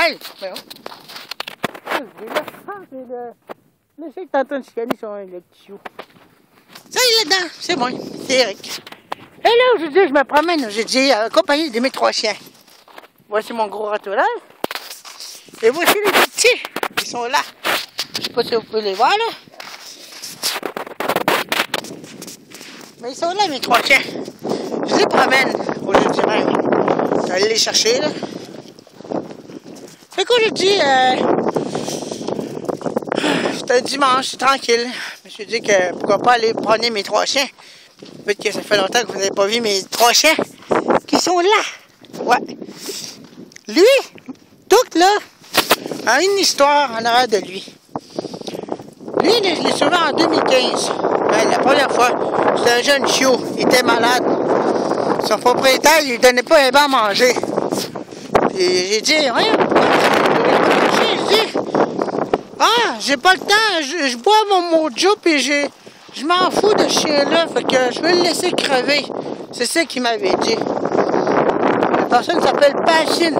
Hey! Ben, le chien qui est en train de chicaner le petit chou. Ça, il est là-dedans. C'est moi. C'est Eric. Et là, aujourd'hui, je me promène. J'ai accompagné de mes 3 chiens. Voici mon gros ratourneur. Et voici les petits. Ils sont là. Je sais pas si vous pouvez les voir, là. Mais ils sont là, mes 3 chiens. Je les promène aujourd'hui même. Je vais aller les chercher, là. Fait qu'aujourd'hui, c'est un dimanche, c'est tranquille. Je me suis dit que pourquoi pas aller promener mes 3 chiens. Peut-être que ça fait longtemps que vous n'avez pas vu mes 3 chiens qui sont là. Ouais. Lui, tout là, a une histoire en arrière de lui. Lui, je l'ai sauvé en 2015. Ben, la première fois, c'était un jeune chiot. Il était malade. Son propriétaire, il lui donnait pas un banc à manger. Puis j'ai dit, ouais, j'ai pas le temps, je bois mon mojo, puis je m'en fous de ce chien-là, fait que je vais le laisser crever. C'est ça qu'il m'avait dit. La personne s'appelle Pachine.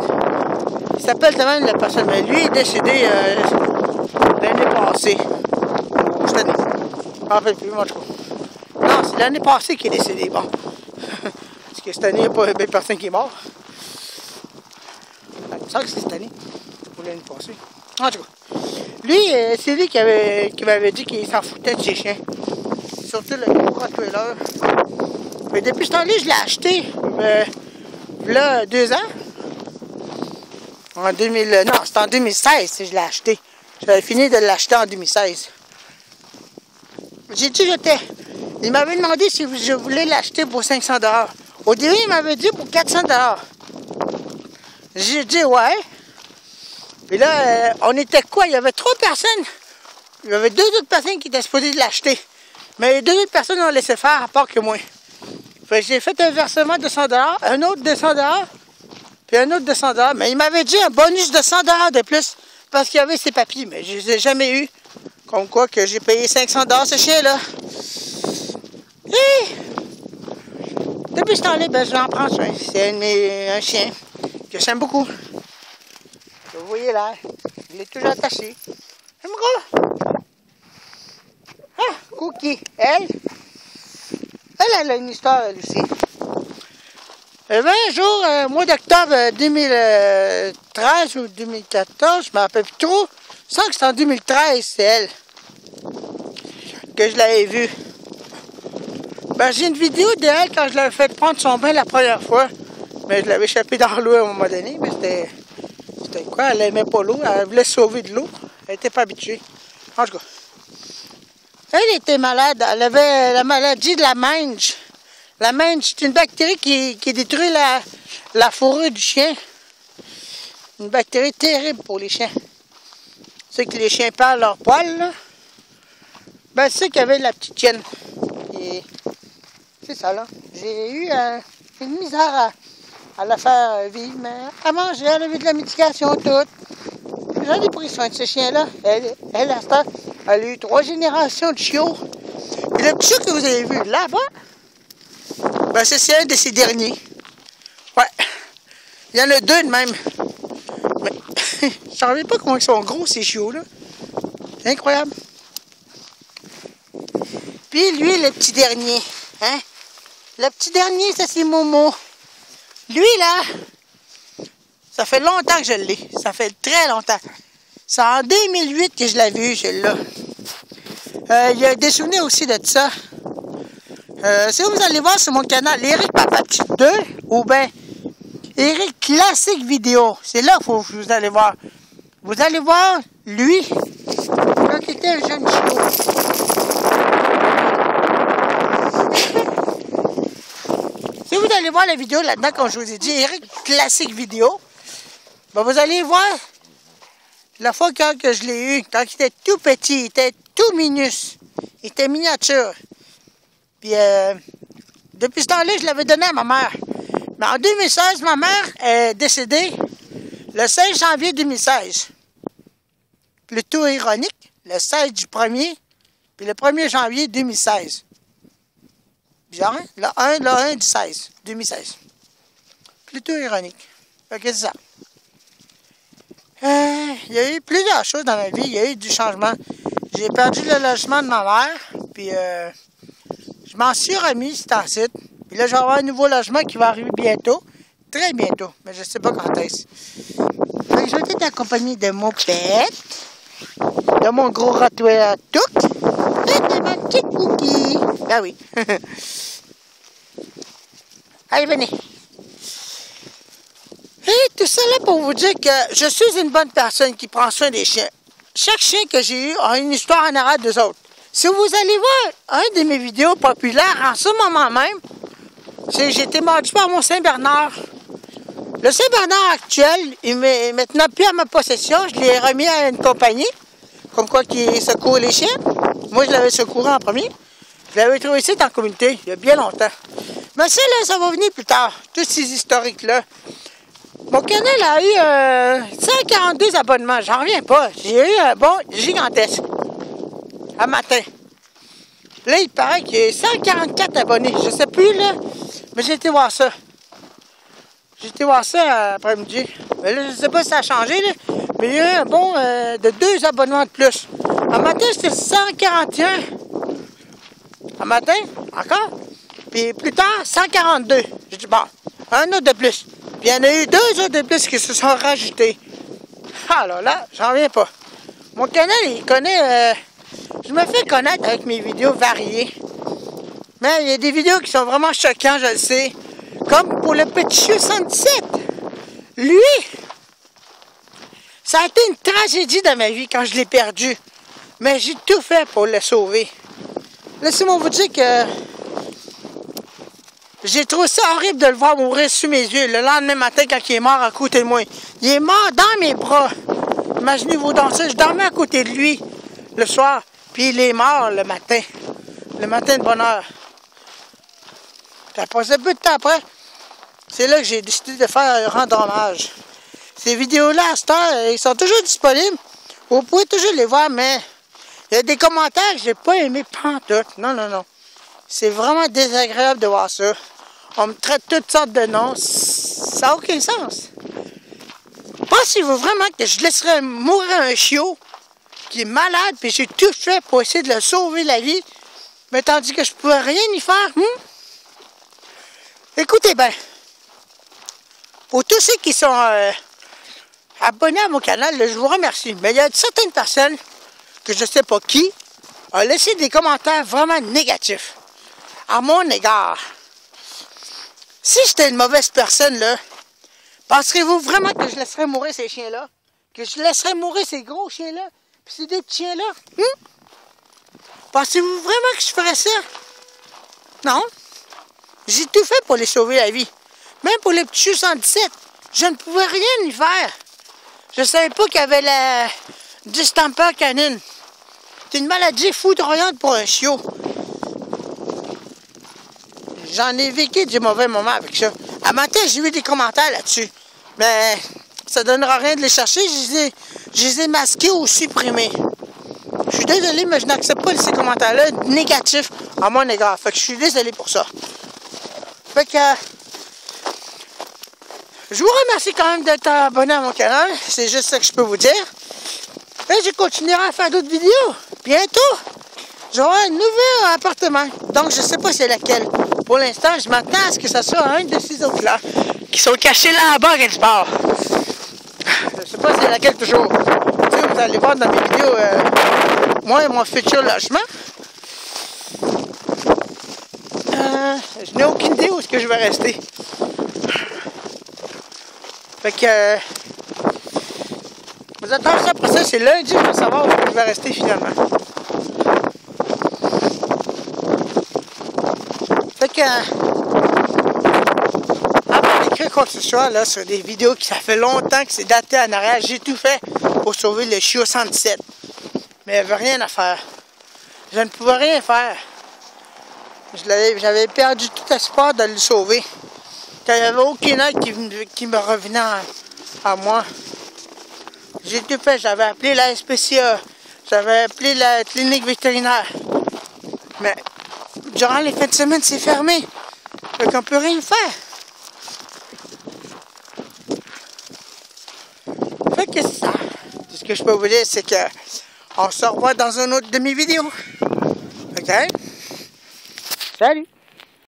Il s'appelle quand même la personne, mais lui est décédé l'année passée. Cette année. Je m'en rappelle plus, moi, je crois. Non, c'est l'année passée qu'il est décédé, bon. Parce que cette année, il n'y a pas une personne qui est morte. Il me semble que c'est cette année. Ou l'année passée. En tout cas. Lui, c'est lui qui m'avait dit qu'il s'en foutait de ses chiens. Surtout le gros Rottweiler. Mais depuis ce temps-là, je l'ai acheté. Là, 2 ans. En 2000... Non, c'était en 2016 que je l'ai acheté. J'avais fini de l'acheter en 2016. J'ai dit j'étais. Il m'avait demandé si je voulais l'acheter pour 500 $. Au début, il m'avait dit pour 400 $. J'ai dit ouais. Puis là, on était quoi? Il y avait 3 personnes. Il y avait 2 autres personnes qui étaient supposées de l'acheter. Mais les 2 autres personnes ont laissé faire à part que moi. Fait que j'ai fait un versement de 100 $, un autre de 100 $, puis un autre de 100 $. Mais il m'avait dit un bonus de 100 $ de plus parce qu'il y avait ses papiers. Mais je les ai jamais eu. Comme quoi que j'ai payé 500 $ ce chien-là. Et depuis ce temps-là, ben, je vais en prendre soin. C'est un chien que j'aime beaucoup. Vous voyez là, il est toujours attaché. J'aime gros. Ah, Cookie, elle a une histoire, elle aussi. Un jour, mois d'octobre 2013 ou 2014, je ne me rappelle plus trop. Je sens que c'est en 2013, c'est elle que je l'avais vue. Ben, j'ai une vidéo d'elle quand je l'avais fait prendre son bain la première fois. Mais je l'avais échappé dans l'eau à un moment donné, mais c'était quoi? Elle aimait pas l'eau, elle voulait sauver de l'eau. Elle n'était pas habituée. En tout cas, elle était malade. Elle avait la maladie de la mange. La mange, c'est une bactérie qui détruit la fourrure du chien. Une bactérie terrible pour les chiens. C'est que les chiens perdent leurs poils, là. Ben, c'est qu'il y avait la petite chienne. Et c'est ça, là. J'ai eu une misère à la faire vivre, mais à manger, elle avait de la médication, tout. J'en ai pris soin de ce chien-là. Elle, à ce temps, elle a eu 3 générations de chiots. Et le petit chiot que vous avez vu là-bas, ben c'est un de ces derniers. Ouais. Il y en a 2 de même. Mais je ne savais pas comment ils sont gros, ces chiots-là. C'est incroyable. Puis lui, le petit dernier. Hein? Le petit dernier, ça c'est Momo. Lui, là, ça fait longtemps que je l'ai. Ça fait très longtemps. C'est en 2008 que je l'ai vu, je l'ai. Il y a des souvenirs aussi de ça. Si vous allez voir sur mon canal, Eric Papa Petit 2, ou bien Eric Classique Vidéo. C'est là qu'il faut que vous allez voir. Vous allez voir, lui, quand il était un jeune chiot. Si vous allez voir la vidéo là-dedans, comme je vous ai dit, Eric Classique Vidéo, ben vous allez voir la fois que je l'ai eu, quand il était tout petit, il était tout minus, il était miniature. Puis depuis ce temps-là, je l'avais donné à ma mère. Mais en 2016, ma mère est décédée le 16 janvier 2016. Plutôt ironique, le 16 du 1er, puis le 1er janvier 2016. Bizarre, hein? Le 1 du 16, 2016. Plutôt ironique. Fait que c'est ça. il y a eu plusieurs choses dans ma vie. Il y a eu du changement. J'ai perdu le logement de ma mère. Puis je m'en suis remis, c'est en site. Puis là, je vais avoir un nouveau logement qui va arriver bientôt. Très bientôt. Mais je ne sais pas quand est-ce. Fait que je vais être accompagné de mon pet. De mon gros Rottweiler Touk. Et de ma petite Cookie. Ah oui. Allez, venez. Et tout ça là pour vous dire que je suis une bonne personne qui prend soin des chiens. Chaque chien que j'ai eu a une histoire en arrière d'eux autres. Si vous allez voir un de mes vidéos populaires en ce moment même, c'est que j'ai été mordu par mon Saint-Bernard. Le Saint-Bernard actuel, il n'est maintenant plus à ma possession. Je l'ai remis à une compagnie, comme quoi qui secourt les chiens. Moi, je l'avais secouru en premier. Je l'avais trouvé ici dans la communauté, il y a bien longtemps. Mais ça, là, ça va venir plus tard, tous ces historiques-là. Mon canal a eu 142 abonnements, j'en reviens pas. J'ai eu un bon gigantesque. Un matin. Là, il paraît qu'il y a 144 abonnés. Je sais plus, là. Mais j'ai été voir ça. J'ai été voir ça après-midi. Mais là, je sais pas si ça a changé, là. Mais il y a eu un bon de 2 abonnements de plus. Un matin, c'était 141. Un matin, encore. Puis plus tard, 142. J'ai dit, bon, un autre de plus. Puis il y en a eu 2 autres de plus qui se sont rajoutés. Alors là, j'en reviens pas. Mon canal, il connaît... je me fais connaître avec mes vidéos variées. Mais il y a des vidéos qui sont vraiment choquantes, je le sais. Comme pour le petit chiot 117. Lui, ça a été une tragédie dans ma vie quand je l'ai perdu. Mais j'ai tout fait pour le sauver. Laissez-moi vous dire que j'ai trouvé ça horrible de le voir mourir sous mes yeux le lendemain matin quand il est mort à côté de moi. Il est mort dans mes bras. Imaginez-vous donc ça, je dormais à côté de lui le soir, puis il est mort le matin de bonne heure. Ça a passé peu de temps après, c'est là que j'ai décidé de faire un rendre hommage. Ces vidéos-là, à cette heure, ils sont toujours disponibles. Vous pouvez toujours les voir, mais il y a des commentaires que j'ai pas aimé pantoute. Non, non, non. C'est vraiment désagréable de voir ça. On me traite toutes sortes de noms. Ça n'a aucun sens. Pensez-vous vraiment que je laisserais mourir un chiot qui est malade, puis j'ai tout fait pour essayer de le sauver la vie, mais tandis que je ne pouvais rien y faire? Écoutez bien, pour tous ceux qui sont abonnés à mon canal, là, je vous remercie. Mais il y a certaines personnes, que je ne sais pas qui, ont laissé des commentaires vraiment négatifs à mon égard. Si j'étais une mauvaise personne, là, penserez-vous vraiment que je laisserais mourir ces chiens-là? Que je laisserais mourir ces gros chiens-là? Puis ces deux petits chiens-là? Pensez-vous vraiment que je ferais ça? Non. J'ai tout fait pour les sauver la vie. Même pour les petits chiens 117, je ne pouvais rien y faire. Je ne savais pas qu'il y avait la distemper canine. C'est une maladie foudroyante pour un chiot. J'en ai vécu du mauvais moment avec ça. À matin, j'ai eu des commentaires là-dessus. Mais ça ne donnera rien de les chercher. Je les ai masqués ou supprimés. Je suis désolé, mais je n'accepte pas ces commentaires-là négatifs à mon égard. Fait que je suis désolé pour ça. Fait que je vous remercie quand même d'être abonné à mon canal. C'est juste ça que je peux vous dire. Et je continuerai à faire d'autres vidéos. Bientôt, j'aurai un nouvel appartement. Donc, je ne sais pas c'est laquelle. Pour l'instant, je m'attends à ce que ce soit un de ces autres-là, qui sont cachés là-bas quelque part. Je ne sais pas c'est laquelle toujours. Tu sais, vous allez voir dans mes vidéos, moi et mon futur logement. Je n'ai aucune idée où est-ce que je vais rester. Fait que... vous attendez ça après ça, c'est lundi, je vais savoir où je vais rester finalement. Fait que... avant d'écrire quoi que ce soit, là, sur des vidéos qui ça fait longtemps que c'est daté en arrière, j'ai tout fait pour sauver le chiot 117. Mais il n'y avait rien à faire. Je ne pouvais rien faire. J'avais perdu tout espoir de le sauver. Quand il n'y avait aucune aide qui me revenait à moi. J'ai tout fait. J'avais appelé la SPCA. J'avais appelé la clinique vétérinaire. Mais durant les fins de semaine, c'est fermé. Donc on ne peut rien faire. Fait que c'est ça. ce que je peux vous dire, c'est que on se revoit dans une autre demi-vidéo. OK? Salut!